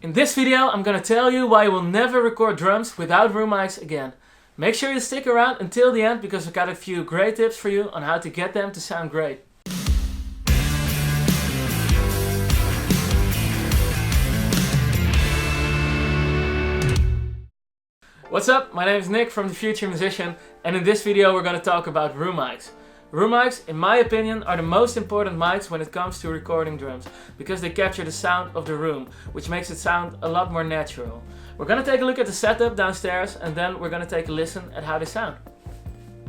In this video, I'm gonna tell you why you will never record drums without room mics again. Make sure you stick around until the end because I've got a few great tips for you on how to get them to sound great. What's up? My name is Nick from The Future Musician, and in this video we're gonna talk about room mics. Room mics, in my opinion, are the most important mics when it comes to recording drums, because they capture the sound of the room, which makes it sound a lot more natural. We're gonna take a look at the setup downstairs, and then we're gonna take a listen at how they sound.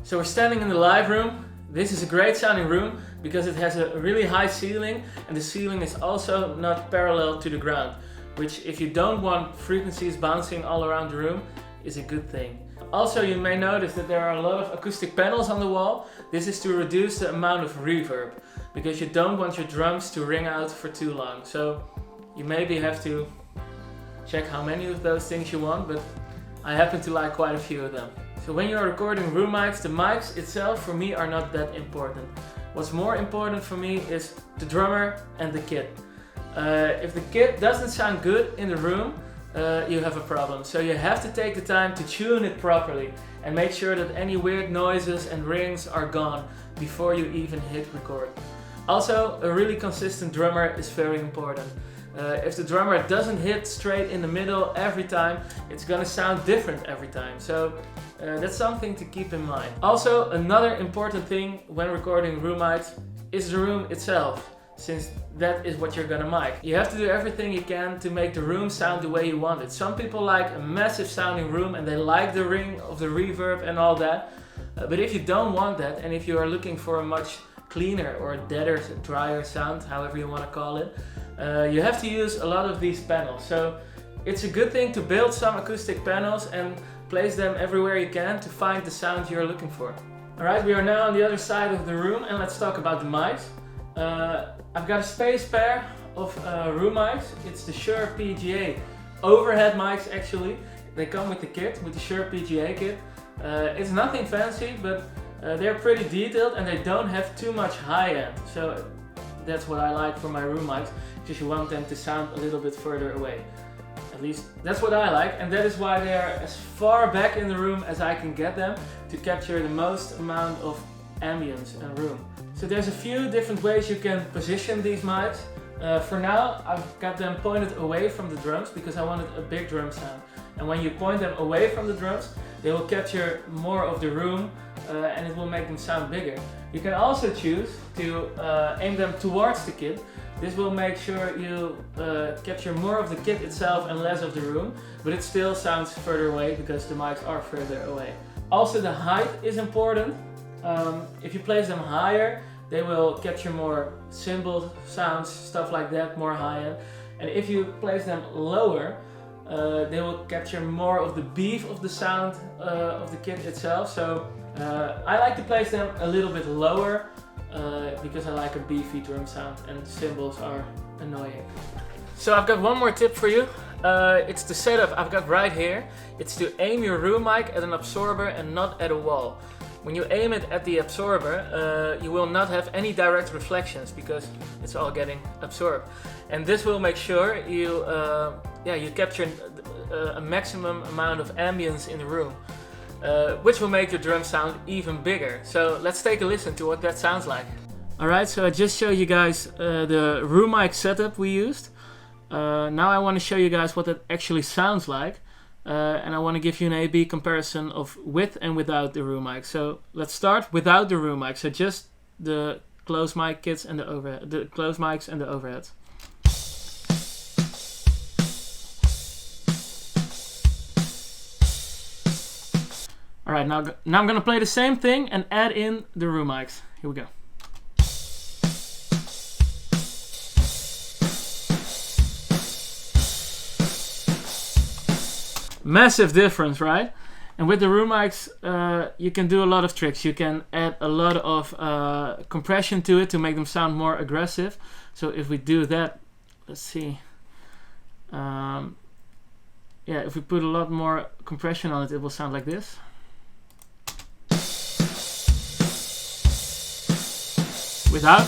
So we're standing in the live room. This is a great sounding room because it has a really high ceiling, and the ceiling is also not parallel to the ground, which, if you don't want frequencies bouncing all around the room, is a good thing. Also, you may notice that there are a lot of acoustic panels on the wall. This is to reduce the amount of reverb, because you don't want your drums to ring out for too long. So you maybe have to check how many of those things you want, but I happen to like quite a few of them. So when you're recording room mics, the mics itself for me are not that important. What's more important for me is the drummer and the kit. If the kit doesn't sound good in the room, you have a problem. So you have to take the time to tune it properly and make sure that any weird noises and rings are gone before you even hit record. Also, a really consistent drummer is very important. If the drummer doesn't hit straight in the middle every time, it's gonna sound different every time. So that's something to keep in mind. Also, another important thing when recording room mics is the room itself, since that is what you're gonna mic. You have to do everything you can to make the room sound the way you want it. Some people like a massive sounding room and they like the ring of the reverb and all that. But if you don't want that, and if you are looking for a much cleaner or a deader, drier sound, however you want to call it, you have to use a lot of these panels. So it's a good thing to build some acoustic panels and place them everywhere you can to find the sound you're looking for. Alright, we are now on the other side of the room, and let's talk about the mics. I've got a space pair of room mics. It's the Shure PGA overhead mics actually. They come with the kit, with the Shure PGA kit. It's nothing fancy, but they're pretty detailed and they don't have too much high end. So that's what I like for my room mics, because you want them to sound a little bit further away. At least that's what I like, and that is why they are as far back in the room as I can get them to capture the most amount of ambience and room. So there's a few different ways you can position these mics. For now, I've got them pointed away from the drums because I wanted a big drum sound. And when you point them away from the drums, they will capture more of the room and it will make them sound bigger. You can also choose to aim them towards the kit. This will make sure you capture more of the kit itself and less of the room, but it still sounds further away because the mics are further away. Also, the height is important. If you place them higher, they will capture more cymbal sounds, stuff like that, more high-end. And if you place them lower, they will capture more of the beef of the sound of the kit itself. So I like to place them a little bit lower because I like a beefy drum sound, and cymbals are annoying. So I've got one more tip for you. It's the setup I've got right here. It's to aim your room mic at an absorber and not at a wall. When you aim it at the absorber, you will not have any direct reflections because it's all getting absorbed. And this will make sure you capture a maximum amount of ambience in the room, which will make your drum sound even bigger. So let's take a listen to what that sounds like. Alright, so I just showed you guys the room mic setup we used. Now I want to show you guys what that actually sounds like. And I want to give you an A/B comparison of with and without the room mic. So let's start without the room mic. So just the closed mic kits and the overhead, the closed mics and the overheads. All right, now I'm gonna play the same thing and add in the room mics. Here we go. Massive difference, right? And with the room mics, you can do a lot of tricks. You can add a lot of compression to it to make them sound more aggressive. So if we do that, let's see. If we put a lot more compression on it, it will sound like this. Without.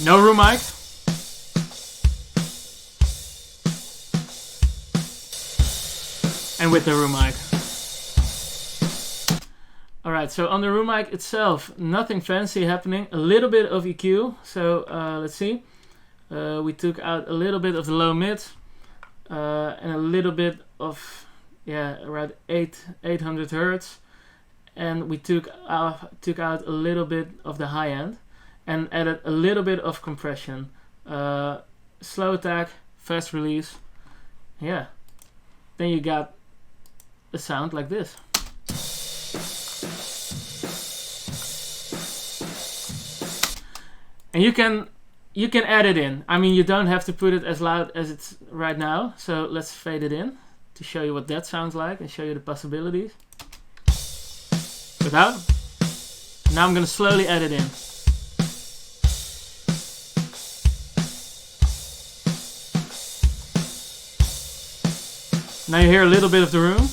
No room mic. And with the room mic. Alright, so on the room mic itself, nothing fancy happening. A little bit of EQ. So let's see. We took out a little bit of the low mid. And a little bit of, yeah, around 800 hertz. And we took out a little bit of the high end. And added a little bit of compression. Slow attack, fast release. Yeah. Then you got a sound like this. And you can add it in. I mean, you don't have to put it as loud as it's right now. So let's fade it in to show you what that sounds like and show you the possibilities. Without. Now I'm going to slowly add it in. Now you hear a little bit of the room.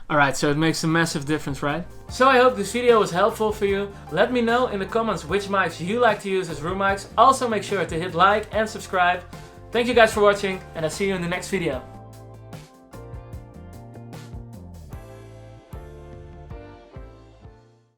Alright, so it makes a massive difference, right? So I hope this video was helpful for you. Let me know in the comments which mics you like to use as room mics. Also make sure to hit like and subscribe. Thank you guys for watching, and I'll see you in the next video.